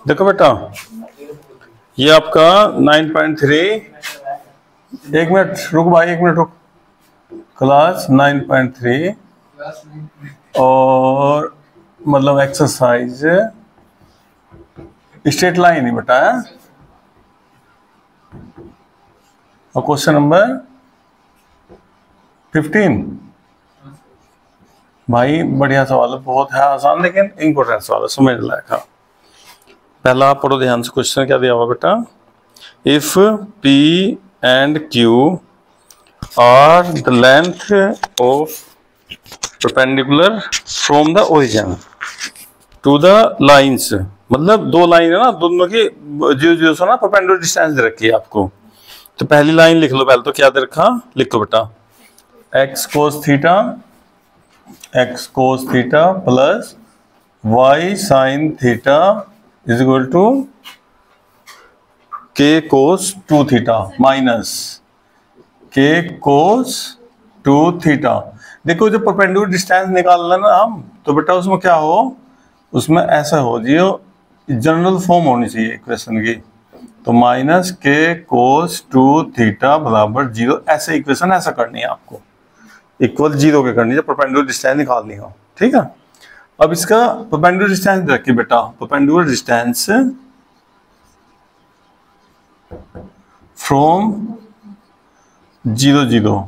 देखो बेटा, ये आपका 9.3, एक मिनट रुक भाई, एक मिनट रुक, क्लास 9.3 और मतलब एक्सरसाइज स्ट्रेट लाइन ही बेटा है। और क्वेश्चन नंबर 15 भाई बढ़िया सवाल है, बहुत है आसान लेकिन इंपॉर्टेंट सवाल है, समझ लायक है। पहला आप पढ़ो ध्यान से, क्वेश्चन क्या दिया हुआ बेटा, if P and Q are the length of perpendicular from the origin to the lines, मतलब दो लाइन है ना, दोनों की 0 से ना परपेंडिकुलर डिस्टेंस दे रखी है आपको। तो पहली लाइन लिख लो, पहले तो क्या दे रखा, लिखो बेटा x cos theta plus y sin theta is equal to k cos 2 theta minus k cos 2 theta. देखो जो परपेंडिकुलर डिस्टेंस निकालना ना हम, तो बेटा उसमें क्या हो, उसमें ऐसा हो जियो जनरल फॉर्म होनी चाहिए इक्वेशन की, तो माइनस k cos 2 थीटा बराबर 0, ऐसे इक्वेशन ऐसा करनी है आपको, इक्वल 0 के करनी है, परपेंडिकुलर डिस्टेंस निकालनी हो, ठीक है। अब इसका परपेंडिकुलर डिस्टेंस रखिए बेटा, परपेंडिकुलर डिस्टेंस फ्रॉम 0 0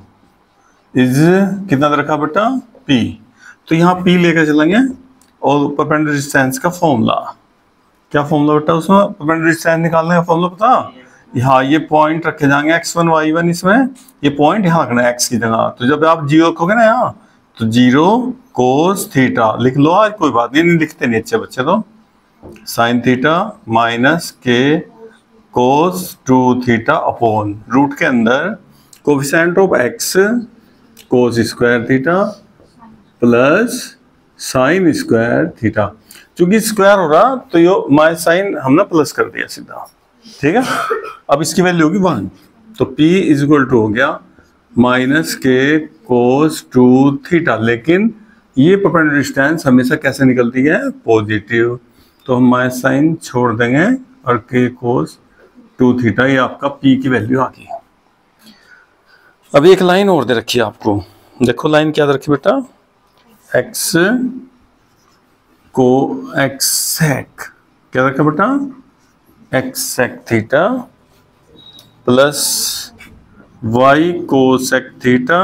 इज कितना दे रखा बेटा P, तो यहाँ P लेकर चलेंगे और परपेंडिकुलर डिस्टेंस का फॉर्मूला, क्या फॉर्मूला बेटा उसमें परपेंडिकुलर डिस्टेंस निकालने का फॉर्मूला पता, यहाँ ये पॉइंट रखे जाएंगे x1 y1, इसमें ये पॉइंट यहाँ रखना है x की जगह, तो जब आप 0 रखोगे ना यहाँ, तो 0 cos थीटा लिख लो, आज कोई बात नहीं लिखते नहीं अच्छे बच्चे तो, sin theta minus k cos 2 theta upon root के अंदर coefficient of x cos square theta plus sin square theta, चूंकि स्क्वायर हो रहा तो ये माइनस साइन हमने प्लस कर दिया सीधा, ठीक है। अब इसकी वैल्यू होगी 1, तो P इज इक्वल टू हो गया माइनस k cos 2 थीटा, लेकिन ये परपेंडिकुलर डिस्टेंस हमेशा कैसे निकलती है, पॉजिटिव, तो हम माइनस साइन छोड़ देंगे और k cos 2 थीटा, ये आपका P की वैल्यू आ गई। अब एक लाइन और दे रखी है आपको, देखो लाइन क्या दे रखी बेटा, x को x sec, क्या रखा बेटा x sec theta plus y cosec theta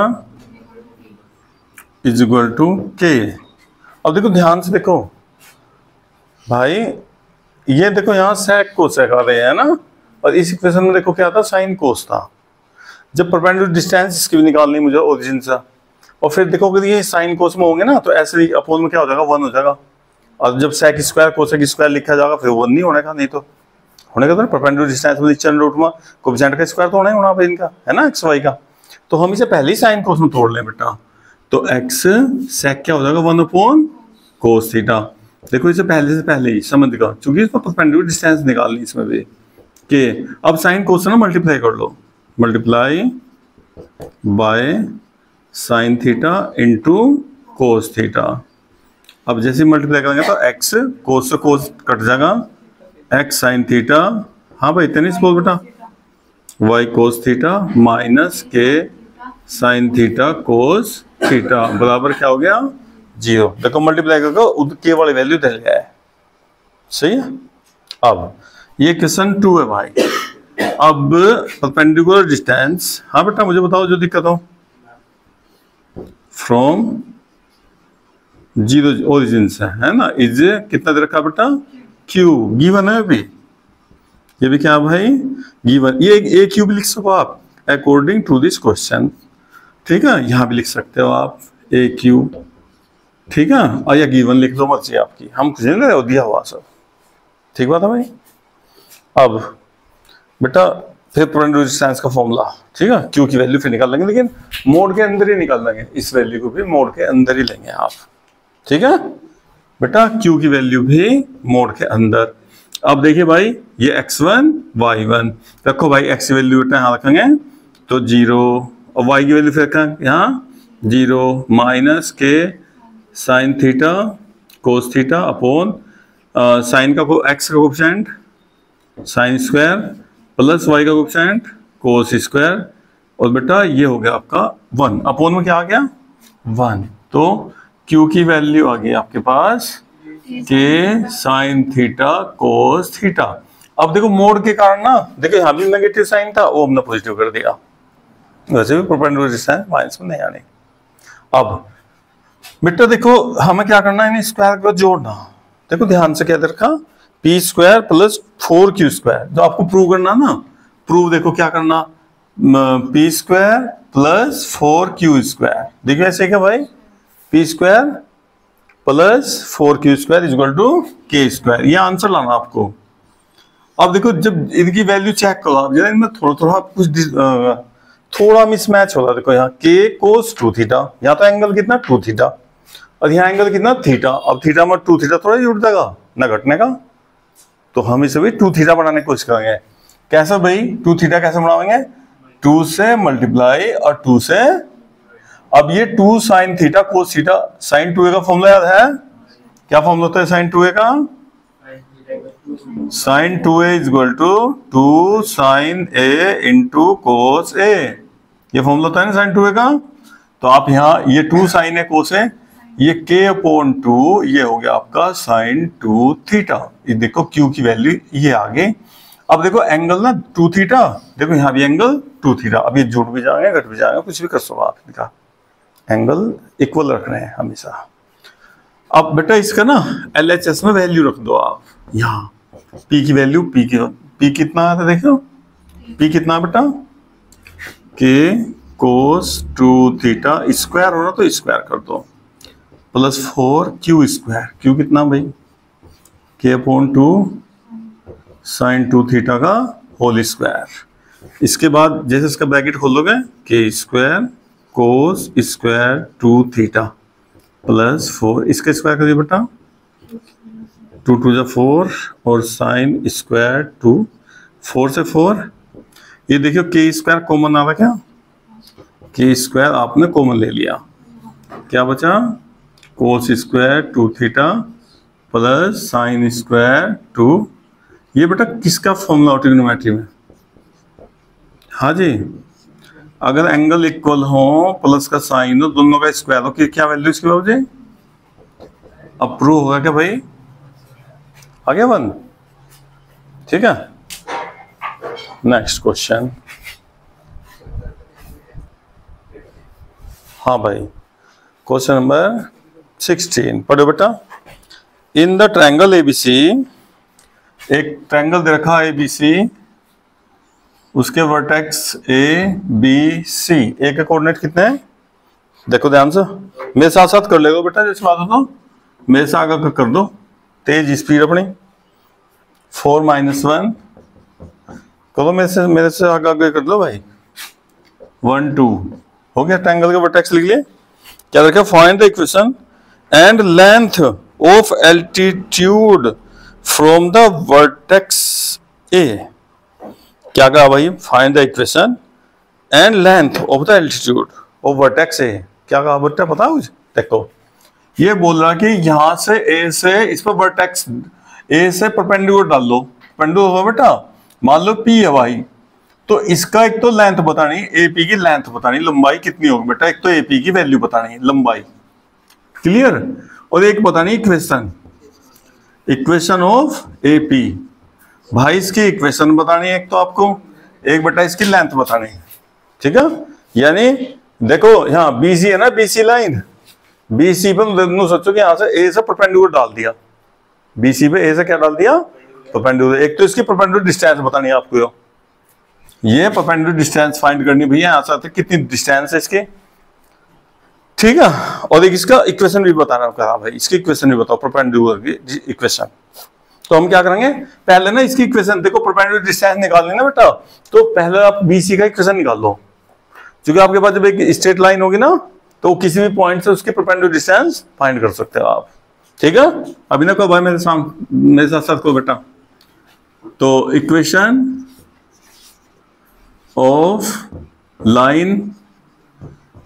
is equal to k। अब देखो ध्यान से देखो भाई, ये देखो यहाँ sec cosec आ रहे हैं ना, और इस इक्वेशन में देखो क्या था, sin cos था। जब परपेंडिकुलर डिस्टेंस इसकी भी निकालनी मुझे ओरिजिन से, और फिर देखो अगर ये sin cos में होंगे ना, तो ऐसे अपोज में क्या हो जाएगा, 1 हो जाएगा, और जब sec स्क्वायर cosec स्क्वायर लिखा जाएगा फिर 1 नहीं होने का, नहीं तो होने का, तो परपेंडिकुलर डिस्टेंस में नीचे रूट में कोफिशिएंट का स्क्वायर तो होना ही होना भाई इनका, है ना x y का, तो हम इसे पहले ही साइन कोस में तोड़ लें बेटा, तो x sec क्या हो जाएगा 1 अपॉन cos थीटा। देखो इसे पहले से पहले ही समझ गया, चूंकि इसमें परपेंडिकुलर डिस्टेंस निकालनी इसमें भी के, अब साइन कोस ना मल्टीप्लाई कर लो, multiply by sine theta into cos theta. अब जैसे मल्टीप्लाई करेंगे तो x कोस से कोस कट जाएगा, x साइन थीटा, हाँ भाई इतने बोल बेटा, y cos theta minus k sine theta cos theta बराबर क्या हो गया 0। देखो मल्टीप्लाई करके k वाली वैल्यू दे गया है, सही है। अब ये क्वेश्चन 2 है भाई, अब परपेंडिकुलर डिस्टेंस, हाँ बेटा मुझे बताओ जो दिक्कत हो, फ्रॉम 0 ओरिजिन से, है ना, इज कितना दे रखा बेटा Q, गिवन है भी, ये भी क्या भाई गिवन, ये ए क्यू भी लिख सको आप अकॉर्डिंग टू दिस क्वेश्चन, ठीक है, यहाँ भी लिख सकते हो आप ए क्यू, ठीक है, और या गिवन लिख दो मर्जी आपकी, हम कुछ नहीं ले रहे, दिया हुआ सब, ठीक बात है भाई। अब बेटा फिर परपेंडिकुलर डिस्टेंस का फॉर्मूला, ठीक है, क्यू की वैल्यू फिर निकाल लेंगे, लेकिन मोड के अंदर ही निकाल लेंगे, इस वैल्यू को भी मोड के अंदर ही लेंगे आप, ठीक है बेटा, क्यू की वैल्यू भी मोड के अंदर। अब देखिए भाई ये x1 y1 रखो भाई, x की वैल्यू बेटा यहाँ रखेंगे तो 0 और y की वैल्यू फिर यहाँ 0 माइनस के sign theta cos theta upon sine का x का coefficient sine square plus y का कोएफिशिएंट कोस स्क्वायर, और बेटा ये हो गया आपका 1 अपॉन में क्या आ गया 1। तो q की वैल्यू आ गई आपके पास के साइन थीटा कोस थीटा। अब देखो मोड के कारण ना, देखो यहाँ भी नेगेटिव साइन था, वो हमने पॉजिटिव कर दिया, वैसे भी परपेंडिकुलर डिस्टेंस माइनस में नहीं आने। अब बेटा देखो हमें क्या करना है, स्क्वायर को जोड़ना। देखो ध्यान से क्या रखा, P square plus 4q square, जो आपको प्रूव करना ना, प्रूव देखो क्या करना, P square plus 4q square. देखिए ऐसे क्या भाई, p square plus 4q square is equal to k square, ये आंसर लाना आपको। अब देखो जब इनकी वैल्यू चेक करो आप, इनमें थोड़ा कुछ थोड़ा मिसमैच हो रहा है। देखो यहाँ के कोस 2 थीटा, यहाँ तो एंगल कितना 2 थीटा और यहाँ एंगल कितना थीटा। अब थीटा में 2 थीटा थोड़ा जुड़ जाएगा ना घटने का, तो हम इसे भी 2 थीटा बनाने की कोशिश करेंगे। कैसा भाई 2 थीटा कैसे बनाएंगे, 2 से मल्टीप्लाई और 2 से, अब ये 2 sine theta cos theta, sine 2a का फॉर्मूला याद है, क्या फॉर्मूला होता है साइन 2a का, sine 2a is equal to 2 sine a into cos a, ये फॉर्मूला होता है ना साइन 2a का। तो आप यहाँ ये 2 साइन है कोस है, ये k अपॉन 2, ये हो गया आपका साइन 2 थीटा। ये देखो q की वैल्यू ये आ गई। अब देखो एंगल ना 2 थीटा, देखो यहाँ भी एंगल 2 थीटा, अब ये जुड़ भी जाएंगे घट भी जाएंगे, कुछ भी कर सको आप, इनका एंगल इक्वल रखना है हमेशा। अब बेटा इसका ना LHS में वैल्यू रख दो आप, यहाँ p की वैल्यू, p कितना आता है देखो, p कितना बेटा, k कोस 2 थीटा स्क्वायर हो ना तो स्क्वायर कर दो, प्लस 4q स्क्वायर, q कितना भाई k अपॉन 2 साइन 2 थीटा का होल स्क्वायर। इसके बाद जैसे इसका ब्रैकेट खोलोगे k square cos square 2 theta plus 4, इसका स्क्वायर करिए बेटा, 2 2 जा 4 और साइन स्क्वायर 2, 4 से 4, ये देखियो k स्क्वायर कॉमन आ रहा, क्या k स्क्वायर आपने कॉमन ले लिया, क्या बचा कोस square 2 theta plus sine square 2। ये बेटा किसका फॉर्मूला ट्रिग्नोमेट्री में, हाँ जी, अगर एंगल इक्वल हो प्लस का साइन हो दोनों का स्क्वायर हो, क्या वैल्यू इसकी बाबू जी, अब प्रूव होगा क्या भाई, आ गया 1, ठीक है। नेक्स्ट क्वेश्चन, हाँ भाई क्वेश्चन नंबर 16 पढ़ो बेटा। इन द ट्रायंगल एबीसी, एक ट्रायंगल दे रखा है एबीसी, उसके वर्टेक्स ए बी सी, ए के कोऑर्डिनेट कितने हैं, देखो ध्यान से, मेरे साथ साथ कर लेगा बेटा, जैसे बात हो तो मेरे से आगे कर दो, तेज स्पीड अपनी, 4 - 1 करो, मेरे से आगे कर लो भाई, 1 2 हो गया। ट्रायंगल के वर्टेक्स लिख लिए, क्या रखा, find the equation and length of altitude from the vertex ए, क्या कहा भाई, find the equation and length of the altitude of vertex ए, क्या कहा बेटा पता है कुछ, देखो ये बोल रहा कि यहां से ए से इस पर वर्टेक्स ए से परपेंडिकुलर डाल लो, परपेंडिकुलर होगा बेटा, मान लो पी है भाई, तो इसका एक तो लेंथ बतानी, एपी की लेंथ बतानी, लंबाई कितनी होगी बेटा, एक तो एपी की वैल्यू बतानी लंबाई, क्लियर, और एक बतानी इक्वेशन, इक्वेशन ऑफ एपी, भाई इसकी इक्वेशन बतानी है एक तो आपको, एक बेटा इसकी लेंथ बतानी, ठीक है। यानी देखो यहाँ बीसी है ना, बीसी लाइन, बीसी पे सोचो कि यहाँ से ए से परपेंडिकुलर डाल दिया, बीसी पे ए से क्या डाल दिया, परपेंडिकुलर, एक तो इसकी परपेंडिकुलर डिस्टेंस बतानी है आपको, ये परपेंडिकुलर डिस्टेंस फाइंड करनी भैया, यहाँ से कितनी डिस्टेंस है इसकी, ठीक है, और एक इसका इक्वेशन भी बताना कहा भाई, इसकी इक्वेशन भी बताओ परपेंडिकुलर की इक्वेशन। तो हम क्या करेंगे, पहले ना इसकी इक्वेशन देखो, परपेंडिकुलर डिस्टेंस निकालनी ना बेटा, तो पहले आप बीसी का इक्वेशन निकाल लो, क्योंकि आपके पास जब एक स्ट्रेट लाइन होगी ना, तो किसी भी पॉइंट से उसकी परपेंडिकुलर डिस्टेंस फाइंड कर सकते हो आप, ठीक है। अभी ना कहो भाई मेरे साथ साथ को बेटा, तो equation of line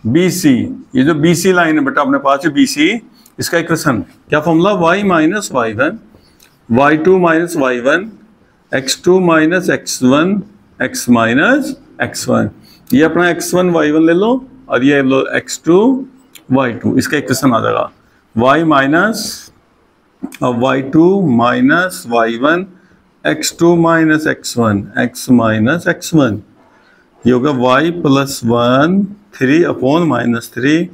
B C, ये जो बी सी लाइन है बेटा अपने पास है बी सी, इसका इक्वेशन क्या formula, y minus y one, y two minus y one, x two minus x one, x minus x one. ये अपना एक्स वन वाई वन ले लो और ये लो एक्स टू वाई टू, इसका इक्वेशन आ जाएगा y minus y two minus y one, x two minus x one, x minus x one. ये होगा y plus one, three upon minus three,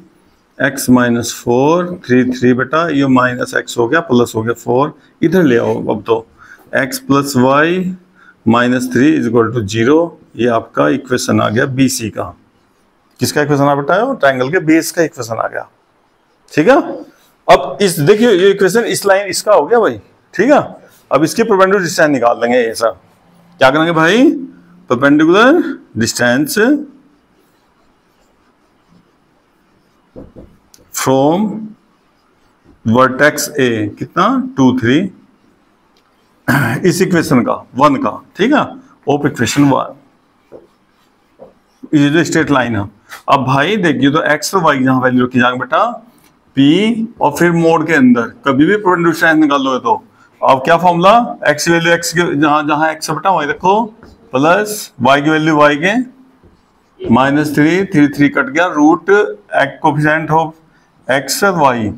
x minus four, three three बेटा, ये minus x हो गया plus हो गया four, इधर ले आओ अब तो, x plus y minus three is equal to zero. ये आपका इक्वेशन आ गया बी सी का। किसका इक्वेशन आ बेटा, ट्रायंगल के बेस का इक्वेशन आ गया। ठीक है, अब इस देखिए ये इक्वेशन इस लाइन इसका हो गया भाई। ठीक है, अब इसकी परपेंडिकुलर डिस्टेंस निकाल देंगे। ऐसा क्या करेंगे भाई, परपेंडिकुलर डिस्टेंस फ्रॉम वर्टेक्स ए, कितना 2 3, इस इक्वेशन का 1 का। ठीक है, ऑफ इक्वेशन 1, ये जो स्ट्रेट लाइन है। अब भाई देखिए तो एक्स और वाई जहां वैल्यू रखी जाएंगे बेटा P, और फिर मोड के अंदर कभी भी परपेंडिकुलर डिस्टेंस निकालोगे तो अब क्या फॉर्मूला, एक्स की वैल्यू एक्स के जहां जहां एक्स बेटा वही रखो, प्लस वाई की वैल्यू वाई के minus three, three three cut गया, रूट कोफिशिएंट ऑफ एक्स और वाई,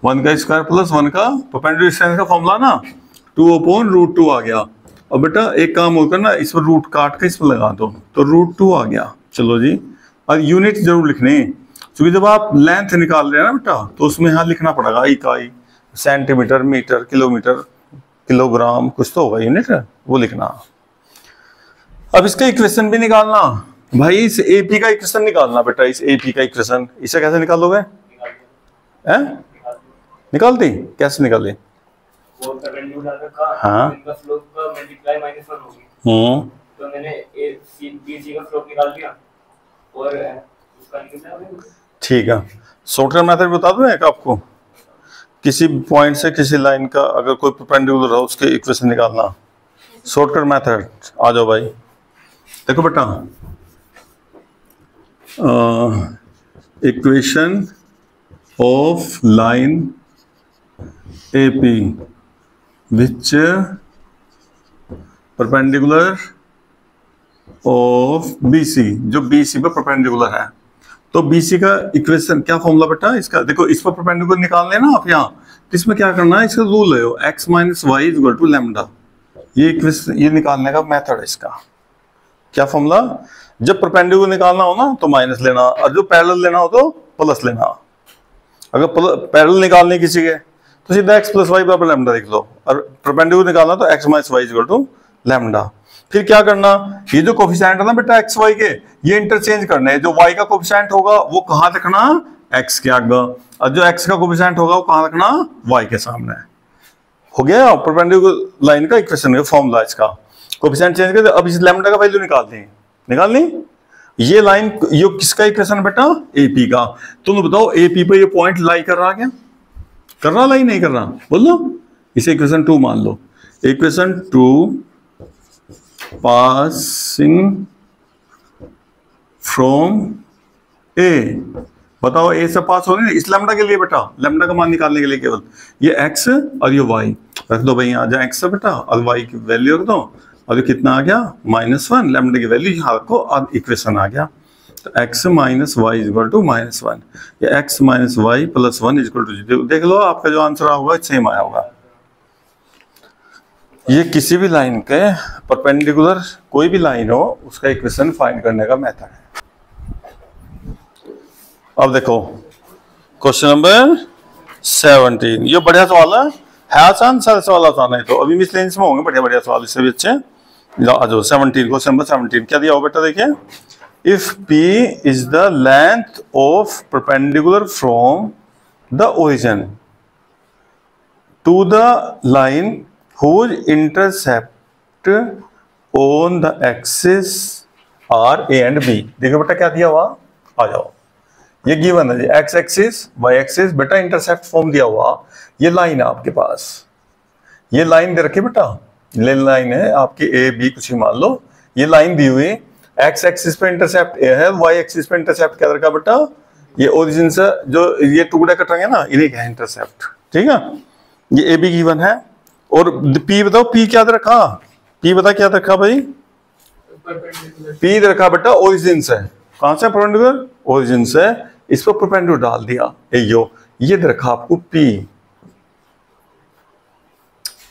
1 का स्क्वायर प्लस 1 का परपेंडिकुलर डिस्टेंस का फॉर्मूला ना 2 अपॉन रूट 2 आ गया। और बेटा एक काम होकर ना इस पर रूट काट के इस पर लगा दो तो रूट 2 आ गया। चलो जी, और यूनिट जरूर लिखने, क्योंकि जब आप लेंथ निकाल रहे हैं ना बेटा तो उसमें यहाँ लिखना पड़ेगा इकाई, सेंटीमीटर, मीटर, किलोमीटर, किलोग्राम, कुछ तो होगा यूनिट, वो लिखना। अब इसका इक्वेशन भी निकालना भाई, इस एपी का इक्वेशन निकालना बेटा, इस एपी का इक्वेशन, इसे कैसे निकालोगे, हैं निकाल दी, कैसे निकाले, हाँ तो मैंने BC का स्लोप निकाल लिया और उसका निकाला। ठीक है, शॉर्टकट मेथड बता दूं एक आपको, किसी पॉइंट से किसी लाइन का अगर कोई परपेंडिकुलर हो उसके इक्वेशन निकालना, शॉर्टकट मेथड। आ जाओ भाई, देखो बेटा, equation of line AP which perpendicular of BC, जो BC पर परपेंडिकुलर है, तो BC का इक्वेशन क्या फॉर्मूला बेटा इसका, देखो इस पर परपेंडिकुलर निकाल लेना आप यहाँ, तो इसमें क्या करना है, इसका रूल है x minus y is equal to lambda. ये इक्वेशन, ये निकालने का मेथड है इसका। क्या फॉर्मूला, जब परपेंडिकुलर निकालना हो ना तो माइनस लेना, और जो पैरेलल लेना हो तो प्लस लेना। अगर पैरेलल निकालने किसी के तो सीधा x प्लस वाई बराबर लैम्डा लिख लो, और परपेंडिकुलर निकालना तो x minus y is equal to lambda. फिर क्या करना, ये जो कोफिशिएंट है ना बेटा एक्स वाई के, ये इंटरचेंज करने हैं। जो y का कोफिशिएंट होगा वो कहां रखना, x के आगे, और जो x का कोफिशिएंट होगा वो कहां रखना, y के सामने। हो गया परपेंडिकुलर लाइन का इक्वेशन का फॉर्मूला, इसका कोफिशिएंट चेंज कर। अब इस लैम्डा का वैल्यू निकाल ली। ये लाइन ये किसका इक्वेशन बेटा, AP का। तुम बताओ AP पे ये पॉइंट लाई कर रहा, क्या कर रहा, लाई नहीं कर रहा, बोल लो। इसे इक्वेशन 2 मान लो, इक्वेशन 2 पासिंग फ्रॉम A, बताओ A से पास हो रही है इस लैम्डा के लिए बेटा, लैम्डा का मान निकालने के लिए केवल ये x और ये y रख दो भाई, यहाँ जहाँ x है बेटा और y की वैल्यू रख दो, और ये कितना आ गया -1, लैम्डा की वैल्यू यहाँ रखो और इक्वेशन आ गया। तो x minus y is equal to -1, ये x minus y plus 1 is equal to 0। देख लो आपका जो आंसर होगा सेम आया होगा। ये किसी भी लाइन के परपेंडिकुलर कोई भी लाइन हो उसका इक्वेशन फाइंड करने का मेथड है। अब देखो क्वेश्चन नंबर 17, ये बढ़िया सवाल है आसान, सारे सवाल आसान है। तो अभी मिसलेनियस में होंगे बढ़िया बढ़िया सवाल, इससे भी अच्छे। आ जाओ 17, क्वेश्चन नंबर 17 क्या दिया हो बेटा, देखिए, if P is the length of perpendicular from the origin to the line whose intercept on the axis are A and B। देखो बेटा क्या दिया हुआ, आ जाओ, ये गिवन है x एक्सिस y एक्सिस, बेटा इंटरसेप्ट फॉर्म दिया हुआ, ये लाइन है आपके पास, ये लाइन दे रखी बेटा, ले लाइन है आपकी A B कुछ भी मान लो, ये लाइन दी हुई, एक्स एक्सिस पे इंटरसेप्ट ए है, वाई एक्सिस पे इंटरसेप्ट क्या रखा बेटा, ये ओरिजिन से जो ये टुकड़े कट रहे हैं ना इन्हें क्या है इंटरसेप्ट। ठीक है, ये ए बी गिवन है। और पी बताओ, पी क्या रखा, पी बता क्या रखा भाई, पी रखा बेटा ओरिजिन से, कहां से परपेंडिकुलर, ओरिजिन से, इस पर परपेंडिकुलर डाल दिया ये रखा आपको पी।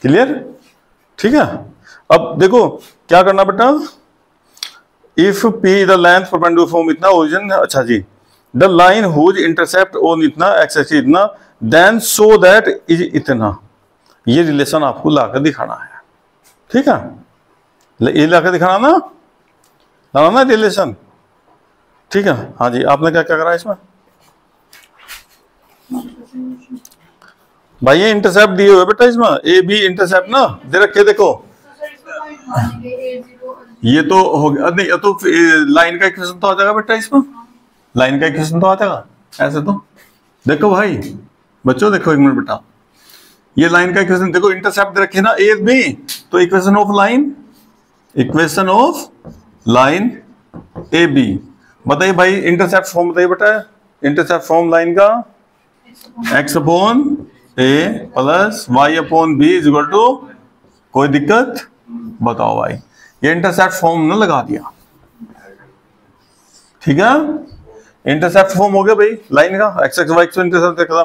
क्लियर, ठीक है। अब देखो क्या करना बेटा, if p the length perpendicular from इतना ओरिजिन, अच्छा जी, the line whose intercept on इतना एक्स एक्सिस इतना, देन सो दैट इज इतना, ये रिलेशन आपको लाकर दिखाना है। ठीक है, ये लाकर दिखाना ना, लगाना रिलेशन। ठीक है, हाँ जी, आपने क्या क्या करा इसमें भाई, ये इंटरसेप्ट दिए हुए बेटा इसमें, ए बी इंटरसेप्ट ना दे रखे, देखो ये तो हो गया, नहीं तो लाइन का इक्वेशन तो आ जाएगा बेटा इसमें, लाइन का इक्वेशन तो आ जाएगा ऐसे तो। देखो भाई बच्चों, देखो एक मिनट बेटा, ये लाइन का इक्वेशन देखो, इंटरसेप्ट दे रखे ना ए बी, तो equation of line, equation of line A B, बताइए भाई इंटरसेप्ट फॉर्म बताइए बेटा, इंटरसेप्ट फॉर्म लाइन का x upon A plus y upon B is equal to, कोई दिक्कत बताओ भाई, ये इंटरसेप्ट फॉर्म ना लगा दिया। ठीक है, इंटरसेप्ट फॉर्म हो गया भाई लाइन का, x x y x intercept देखा।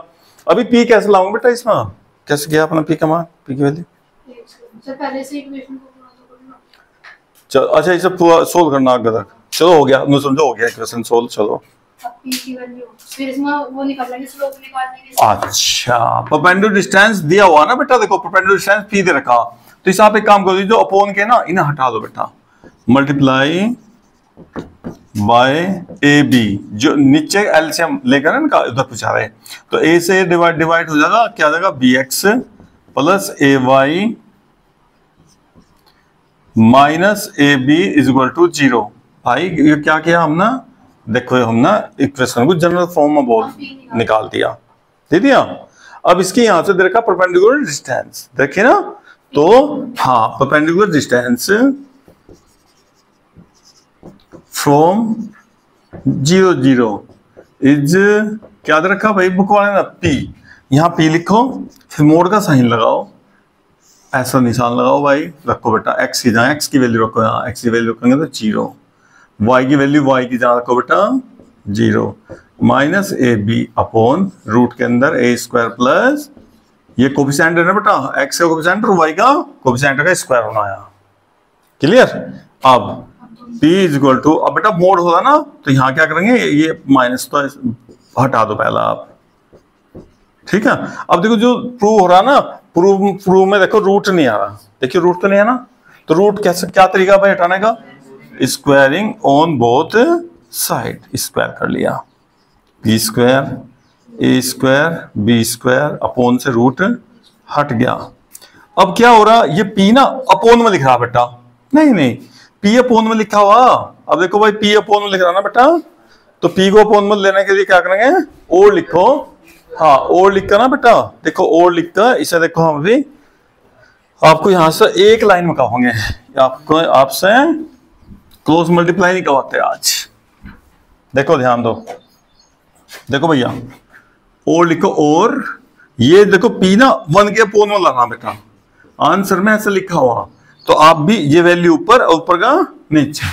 अभी p कैसे लाऊंगा बेटा इसमें, कैसे किया अपना p का मान, p की वैल्यू पहले से इक्वेशन को चलो, अच्छा इसे पूरा सोल्व करना आगे तक, चलो हो गया, समझो हो गया इक्वेशन सोल्व। चलो p की वैल्यू फिर इसमें वो निकाल लेंगे, स्लोप निकालने के। अच्छा, परपेंडिकुलर डिस्टेंस दिया हुआ ना बेटा, देखो परपेंडिकुलर डिस्टेंस p दे रखा, तो इस आप एक काम करो, जो अपॉन के ना इन्हें हटा दो बेटा, मल्टीप्लाई बाय ए बी, जो नीचे एलसीएम लेकर इनका उधर पूछा रहे, तो a से डिवाइड हो जाएगा, क्या आ जाएगा bx plus A y minus A B is equal to 0। भाई ये क्या किया हमने, देखो हमने इक्वेशन को जनरल फॉर्म में बोल निकाल दिया, दे दिया। अब इसके यहां से दे रखा परपेंडिकुलर डिस्टेंस, देखिए ना, तो हाँ परपेंडिकुलर डिस्टेंस फ्रॉम 0 0 इज क्या दे रखा भाई बुक वाले ना, पी, यहाँ पी लिखो, फिर मोड का साइन लगाओ, ऐसा निशान लगाओ भाई, रखो बेटा x की जगह x की वैल्यू रखो, यहाँ x की वैल्यू रखेंगे तो 0, y की वैल्यू y की जगह रखो बेटा 0, minus A B upon root के अंदर ए स्क्वायर प्लस, ये कोफिशिएंट है ना बेटा, x का कोफिशिएंट और y का कोफिशिएंट का स्क्वायर होना है। क्लियर, अब p इज इक्वल टू, अब बेटा मोड होगा ना, तो यहाँ क्या करेंगे, ये माइनस तो हटा दो पहला आप। ठीक है, अब देखो जो प्रूव हो रहा ना, प्रूव में देखो रूट नहीं आ रहा, देखिए रूट तो नहीं है ना, तो रूट कैसे, क्या तरीका भाई हटाने का, squaring on both side, square कर लिया, बी स्क्वायर ए स्क्वायर बी स्क्वायर अपॉन से रूट हट गया। अब क्या हो रहा, ये पी ना अपोन में लिख रहा बेटा, नहीं पी अपोन में लिखा हुआ, अब देखो भाई पी अपोन में लिख रहा ना बेटा, तो पी को अपोन में लेने के लिए क्या करेंगे, और लिखो, हाँ और लिखकर ना बेटा, देखो और लिखकर इसे देखो, हम भी आपको यहां से एक लाइन में कहोगे, आपको आपसे क्लोज मल्टीप्लाई नहीं करवाते आज, देखो ध्यान दो, देखो भैया और लिखो, और ये देखो पी ना 1 के अपोन में लाना बेटा, आंसर में ऐसे लिखा हुआ, तो आप भी ये वैल्यू ऊपर और ऊपर का नीचे,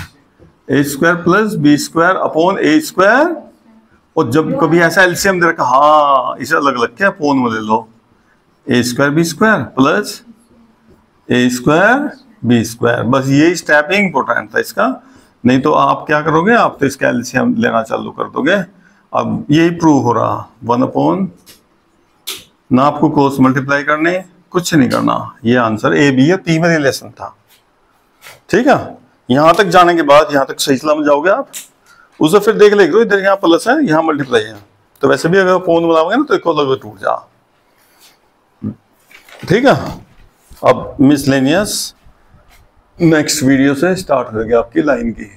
a square plus b square upon a square, और जब कभी ऐसा एलसीएम दे रखा, हाँ इसे अलग अलग क्या अपोन में ले लो, ए स्क्वायर बी स्क्वायर प्लस ए स्क्वायर बी स्क्वायर, बस यही स्टेप इंपॉर्टेंट था इसका, नहीं तो आप क्या करोगे, आप तो इसका एलसीएम लेना चालू कर दोगे। अब यही प्रूव हो रहा, 1 अपॉन ना आपको क्रॉस मल्टीप्लाई करने, कुछ नहीं करना, ये आंसर ए बी या पी में रिलेशन था। ठीक है, यहां तक जाने के बाद, यहां तक सही सलामत जाओगे आप, उसे फिर देख लेंगे, इधर यहाँ प्लस है यहाँ मल्टीप्लाई है, तो वैसे भी अगर फोन बनाओगे ना तो एक अलग टूट जा। ठीक है, अब मिसलेनियस नेक्स्ट वीडियो से स्टार्ट हो गया आपकी लाइन की।